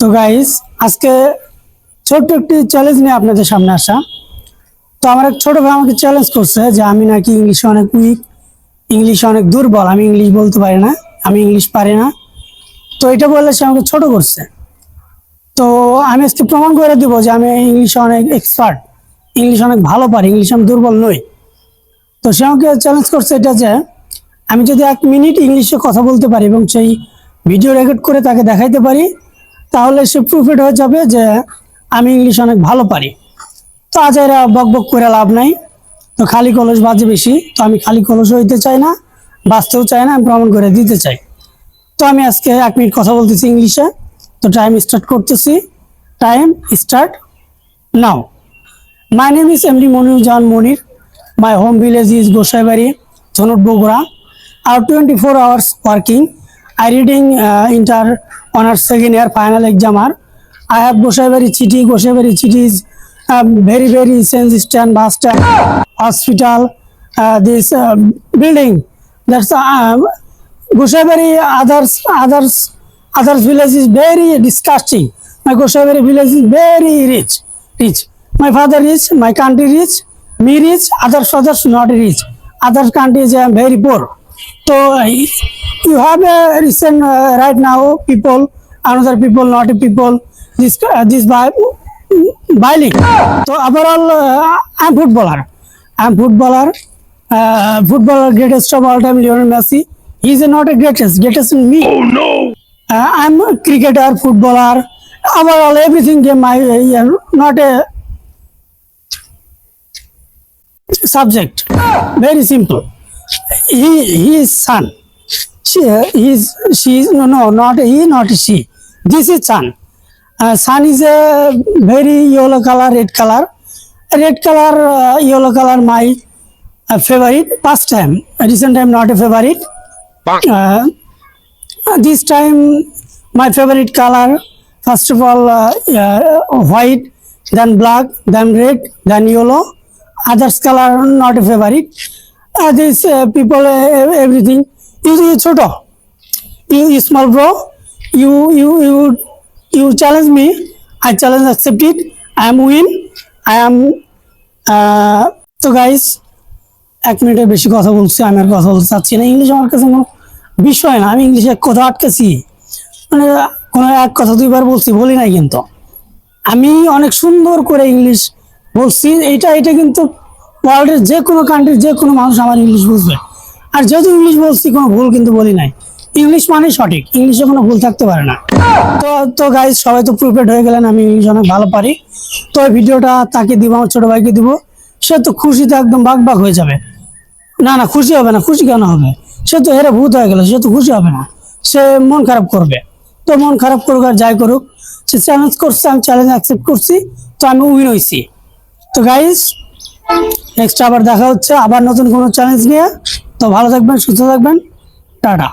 তো গাইস, আজকে ছোট্ট একটি চ্যালেঞ্জ নিয়ে আপনাদের সামনে আসা। তো আমার এক ছোট ভাই আমাকে চ্যালেঞ্জ করছে যে আমি নাকি ইংলিশে অনেক উইক, ইংলিশে অনেক দুর্বল, আমি ইংলিশ বলতে পারি না, আমি ইংলিশ পারি না। তো এটা বললে সে আমাকে ছোট করছে। তো আমি আজকে প্রমাণ করে দিব যে আমি ইংলিশে অনেক এক্সপার্ট, ইংলিশ অনেক ভালো পারি, ইংলিশে আমি দুর্বল নই। তো সে আমাকে চ্যালেঞ্জ করছে এটা যে আমি যদি 1 মিনিট ইংলিশে কথা বলতে পারি এবং সেই ভিডিও রেকর্ড করে তাকে দেখাইতে পারি, তাহলে সে প্রুফেড হয়ে যাবে যে আমি ইংলিশ অনেক ভালো পারি। তো আজ এরা বক বক করে লাভ নাই, তো খালি কলস বাজে বেশি। তো আমি খালি কলস হইতে চাই না, বাঁচতেও চাই না, আমি প্রমাণ করে দিতে চাই। তো আমি আজকে 1 মিনিট কথা বলতেছি ইংলিশে। তো টাইম স্টার্ট করতেছি। Time start now. My name is MD Moniruzzaman Monir. My home village is Gosaibari, Dhunat, Bogura. আর 24 hours working. I reading inter honors second year final exam. I have Gosaibari city. Gosaibari city is very sense stand, bus stand, hospital. This building. That's Gosaibari. Others village is very disgusting. My Gosaibari village is very rich. My father rich. My country rich. Me rich. Others not rich. Other countries are very poor. So you have a recent right now people, another people, not a people. This bailing. So overall, I'm footballer. Footballer greatest of all time, Lionel Messi. He is not a greatest in me. Oh no! I'm a cricketer, footballer. Overall, everything game I not a subject. Very simple. He is son. She is no, not he, not she. This is son. Sun is a very yellow color, red color. Red color, yellow color, my favorite. Past time, recent time, not a favorite. This time, my favorite color. First of all, white, then black, then red, then yellow. Others color not a favorite. These people, everything. You choto. You small bro. You challenge me. I challenge accept it. I am win. I am. তো guys, 1 মিনিটের বেশি কথা বলছি, আমি আর কথা বলতে চাচ্ছি না। ইংলিশ আমার কাছে কোনো বিষয় না। আমি ইংলিশে এক কথা আটকেছি, মানে কোনো এক কথা 2বার বলছি, বলি নাই কিন্তু। আমি অনেক সুন্দর করে ইংলিশ বলছি। এটা কিন্তু ওয়ার্ল্ডের যে কোনো কান্ট্রির যে কোনো মানুষ আমার ইংলিশ বুঝবে। আর যেহেতু ইংলিশ বলছি, কোনো ভুল কিন্তু বলি নাই। ইংলিশ মানে সঠিক, ইংলিশে কোনো ভুল থাকতে পারে না। তো গাইজ, সবাই তো প্রিপেয়ার্ড হয়ে গেলেন আমি ইংলিশ অনেক ভালো পারি। তো এই ভিডিওটা তাকে দিব, আমার ছোট ভাইকে দিব। সে তো খুশিতে একদম বাক হয়ে যাবে। না, খুশি হবে না। খুশি কেন হবে? সে তো হেরে ভূত হয়ে গেল, সে তো খুশি হবে না, সে মন খারাপ করবে। তো মন খারাপ করুক আর যাই করুক, সে চ্যালেঞ্জ করছে, আমি চ্যালেঞ্জ অ্যাকসেপ্ট করছি। তো আমি উইন হয়েছি। তো গাইজ, নেক্সট আবার দেখা হচ্ছে, আবার নতুন কোনো চ্যালেঞ্জ নিয়ে। তো ভালো থাকবেন, সুস্থ থাকবেন, টাটা।